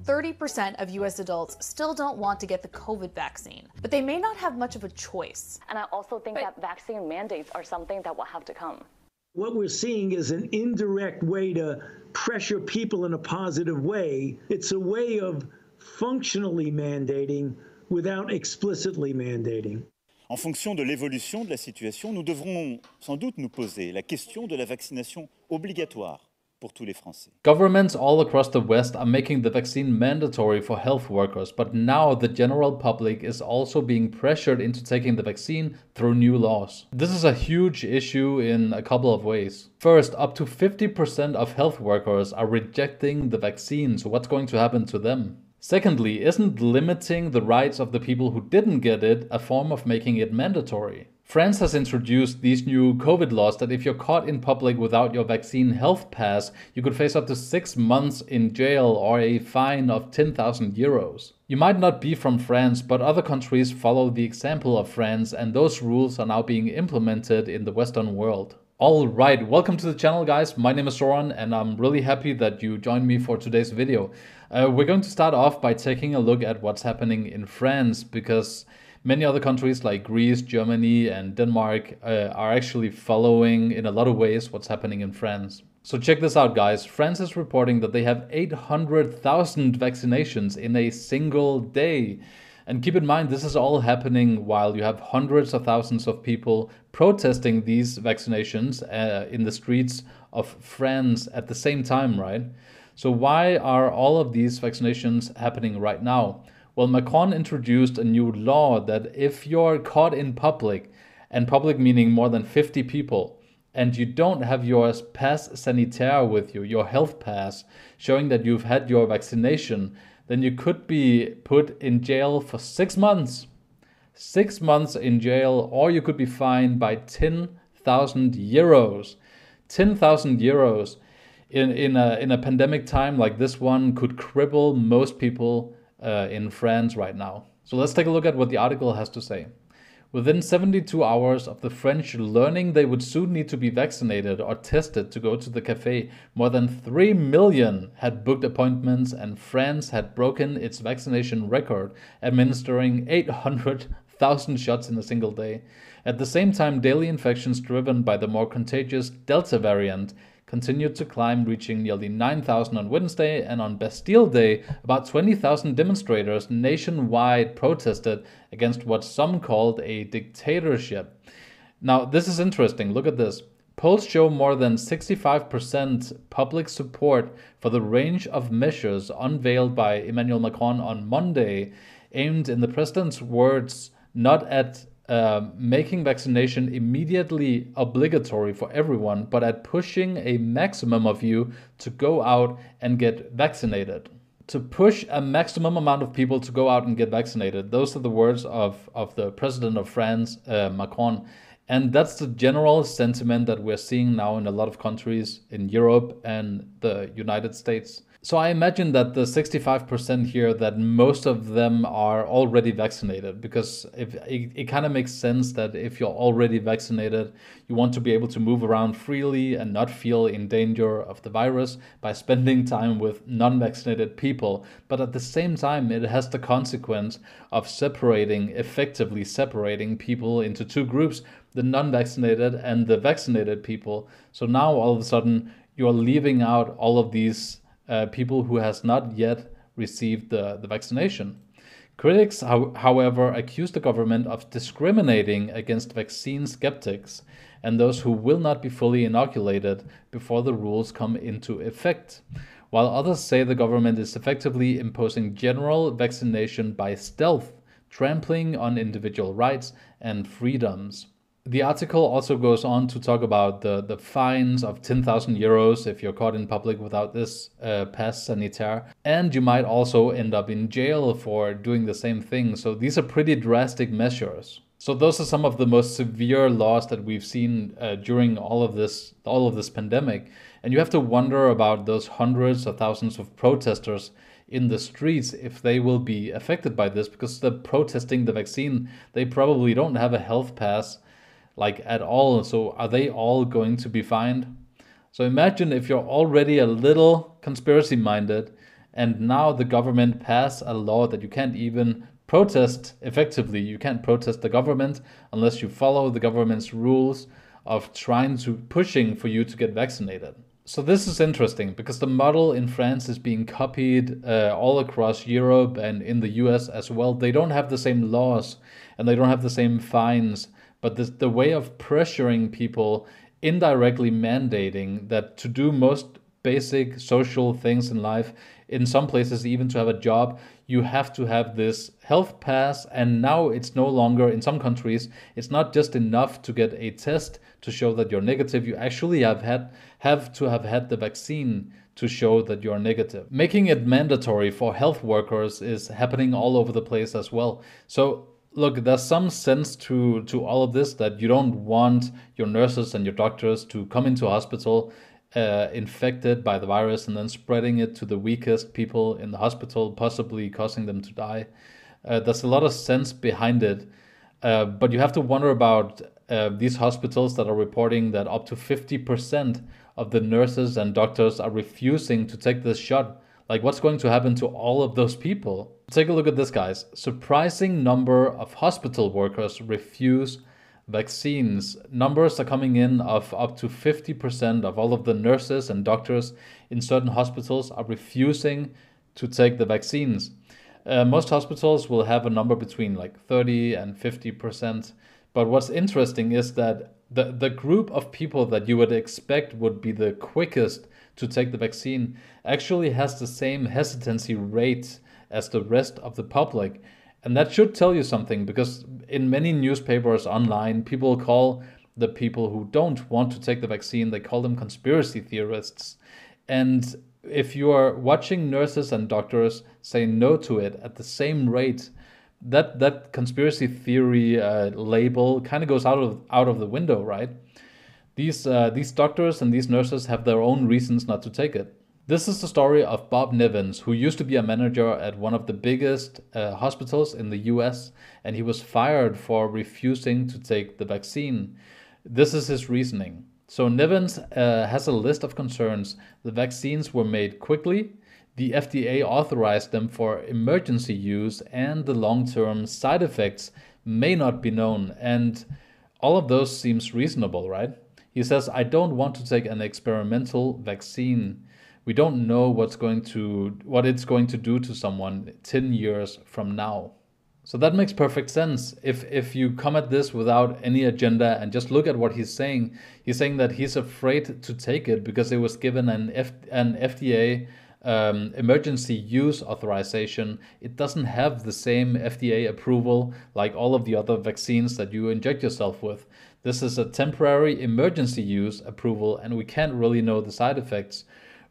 30% of US adults still don't want to get the COVID vaccine, but they may not have much of a choice. And I also think that vaccine mandates are something that will have to come. What we're seeing is an indirect way to pressure people in a positive way. It's a way of functionally mandating without explicitly mandating. En fonction de l'évolution de la situation, nous devrons sans doute nous poser la question de la vaccination obligatoire pour tous les Français. Governments all across the West are making the vaccine mandatory for health workers, but now the general public is also being pressured into taking the vaccine through new laws. This is a huge issue in a couple of ways. First, up to 50% of health workers are rejecting the vaccine, so what's going to happen to them? Secondly, isn't limiting the rights of the people who didn't get it a form of making it mandatory? France has introduced these new COVID laws that if you're caught in public without your vaccine health pass, you could face up to 6 months in jail or a fine of 10,000 euros. You might not be from France, but other countries follow the example of France, and those rules are now being implemented in the Western world. Alright, welcome to the channel guys, my name is Soren and I'm really happy that you joined me for today's video. We're going to start off by taking a look at what's happening in France, because many other countries like Greece, Germany and Denmark are actually following in a lot of ways what's happening in France. So check this out guys, France is reporting that they have 800,000 vaccinations in a single day. And keep in mind, this is all happening while you have hundreds of thousands of people protesting these vaccinations in the streets of France at the same time, right? So why are all of these vaccinations happening right now? Well, Macron introduced a new law that if you're caught in public, and public meaning more than 50 people, and you don't have your pass sanitaire with you, your health pass, showing that you've had your vaccination, then you could be put in jail for 6 months. 6 months in jail, or you could be fined by 10,000 euros. 10,000 euros in a pandemic time like this one could cripple most people in France right now. So let's take a look at what the article has to say. Within 72 hours of the French learning they would soon need to be vaccinated or tested to go to the cafe, more than 3 million had booked appointments, and France had broken its vaccination record, administering 800,000 shots in a single day. At the same time, daily infections driven by the more contagious Delta variant continued to climb, reaching nearly 9,000 on Wednesday, and on Bastille Day, about 20,000 demonstrators nationwide protested against what some called a dictatorship. Now, this is interesting. Look at this. Polls show more than 65% public support for the range of measures unveiled by Emmanuel Macron on Monday, aimed, in the president's words, not at making vaccination immediately obligatory for everyone, but at pushing a maximum of you to go out and get vaccinated. To push a maximum amount of people to go out and get vaccinated. Those are the words of the president of France, Macron. And that's the general sentiment that we're seeing now in a lot of countries in Europe and the United States. So I imagine that the 65% here, that most of them are already vaccinated, because it kind of makes sense that if you're already vaccinated, you want to be able to move around freely and not feel in danger of the virus by spending time with non-vaccinated people. But at the same time, it has the consequence of effectively separating people into two groups, the non-vaccinated and the vaccinated people. So now all of a sudden, you're leaving out all of these people who has not yet received the vaccination. Critics, however, accuse the government of discriminating against vaccine skeptics and those who will not be fully inoculated before the rules come into effect, while others say the government is effectively imposing general vaccination by stealth, trampling on individual rights and freedoms. The article also goes on to talk about the fines of 10,000 euros if you're caught in public without this pass sanitaire. And you might also end up in jail for doing the same thing. So these are pretty drastic measures. So those are some of the most severe laws that we've seen during all of this pandemic. And you have to wonder about those hundreds of thousands of protesters in the streets, if they will be affected by this, because they're protesting the vaccine. They probably don't have a health pass like at all. So are they all going to be fined? So imagine if you're already a little conspiracy minded And now the government passed a law that you can't even protest effectively. You can't protest the government unless you follow the government's rules of pushing for you to get vaccinated. So this is interesting because the model in France is being copied all across Europe and in the US as well. They don't have the same laws and they don't have the same fines, but the way of pressuring people, indirectly mandating that to do most basic social things in life, in some places even to have a job, you have to have this health pass. And now it's no longer, in some countries, it's not just enough to get a test to show that you're negative. You actually have to have had the vaccine to show that you're negative. Making it mandatory for health workers is happening all over the place as well. So look, there's some sense to all of this, that you don't want your nurses and your doctors to come into a hospital infected by the virus and then spreading it to the weakest people in the hospital, possibly causing them to die. There's a lot of sense behind it, but you have to wonder about these hospitals that are reporting that up to 50% of the nurses and doctors are refusing to take this shot. Like, what's going to happen to all of those people? Take a look at this, guys. Surprising number of hospital workers refuse vaccines. Numbers are coming in of up to 50% of all of the nurses and doctors in certain hospitals are refusing to take the vaccines. Most hospitals will have a number between like 30 and 50%. But what's interesting is that the group of people that you would expect would be the quickest to take the vaccine actually has the same hesitancy rate as the rest of the public. And that should tell you something, because in many newspapers online, people call the people who don't want to take the vaccine, they call them conspiracy theorists. And if you are watching nurses and doctors say no to it at the same rate, that conspiracy theory label kind of goes out of the window, right? These doctors and these nurses have their own reasons not to take it. This is the story of Bob Nivens, who used to be a manager at one of the biggest hospitals in the US, and he was fired for refusing to take the vaccine. This is his reasoning. So Nivens has a list of concerns. The vaccines were made quickly, the FDA authorized them for emergency use, and the long-term side effects may not be known. And all of those seems reasonable, right? He says, I don't want to take an experimental vaccine. We don't know what it's going to do to someone 10 years from now. So that makes perfect sense. If you come at this without any agenda and just look at what he's saying that he's afraid to take it because it was given an FDA emergency use authorization. It doesn't have the same FDA approval like all of the other vaccines that you inject yourself with. This is a temporary emergency use approval, and we can't really know the side effects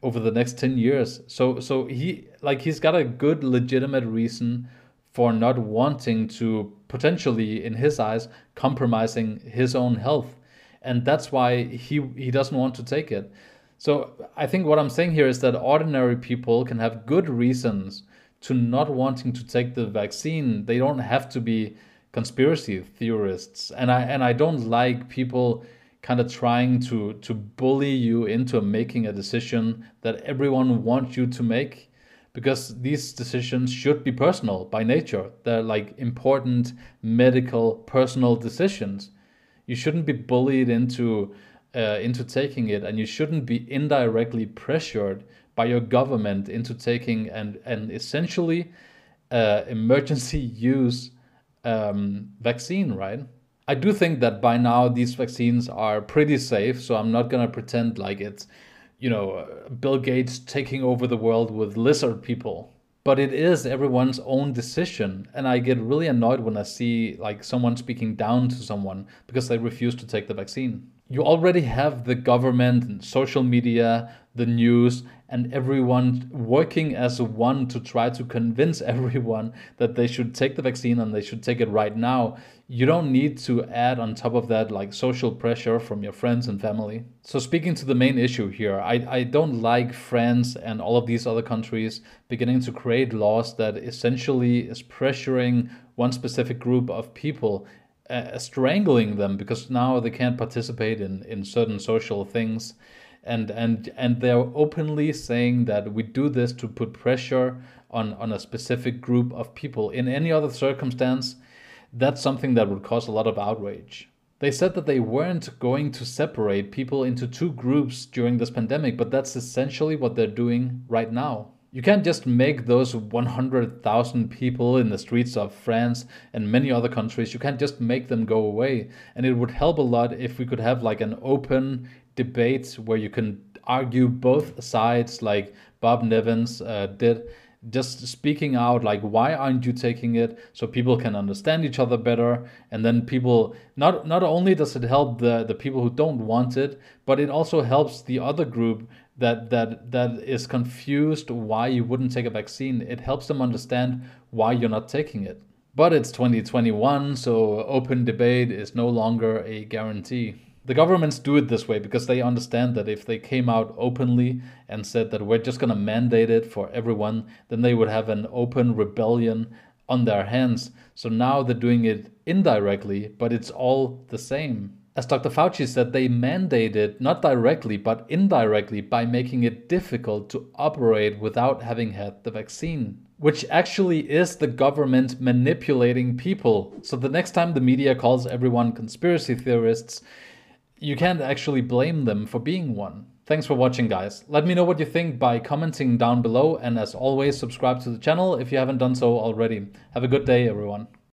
over the next 10 years. So he's got a good legitimate reason for not wanting to, potentially in his eyes, compromising his own health. And that's why he doesn't want to take it. So I think what I'm saying here is that ordinary people can have good reasons to not wanting to take the vaccine. They don't have to be conspiracy theorists. And I don't like people kind of trying to bully you into making a decision that everyone wants you to make, because these decisions should be personal by nature. They're like important medical personal decisions. You shouldn't be bullied into taking it, and you shouldn't be indirectly pressured by your government into taking an essentially emergency use vaccine, right? I do think that by now these vaccines are pretty safe, so I'm not gonna pretend like it's, Bill Gates taking over the world with lizard people. But it is everyone's own decision, and I get really annoyed when I see like someone speaking down to someone because they refuse to take the vaccine. You already have the government and social media, the news, and everyone working as one to try to convince everyone that they should take the vaccine and they should take it right now. You don't need to add on top of that like social pressure from your friends and family. So speaking to the main issue here, I don't like France and all of these other countries beginning to create laws that essentially is pressuring one specific group of people, strangling them because now they can't participate in certain social things. and they're openly saying that we do this to put pressure on a specific group of people. In any other circumstance, that's something that would cause a lot of outrage. They said that they weren't going to separate people into two groups during this pandemic, but that's essentially what they're doing right now. You can't just make those 100,000 people in the streets of France and many other countries, you can't just make them go away. And it would help a lot if we could have like an open debate where you can argue both sides, like Bob Nevins did, just speaking out like, why aren't you taking it, so people can understand each other better. And then people, not only does it help the people who don't want it, but it also helps the other group that is confused why you wouldn't take a vaccine. It helps them understand why you're not taking it. But it's 2021, so open debate is no longer a guarantee. The governments do it this way because they understand that if they came out openly and said that we're just going to mandate it for everyone, then they would have an open rebellion on their hands. So now they're doing it indirectly, but it's all the same. As Dr. Fauci said, they mandate it not directly, but indirectly by making it difficult to operate without having had the vaccine, which actually is the government manipulating people. So the next time the media calls everyone conspiracy theorists, you can't actually blame them for being one. Thanks for watching, guys. Let me know what you think by commenting down below, and as always, subscribe to the channel if you haven't done so already. Have a good day, everyone.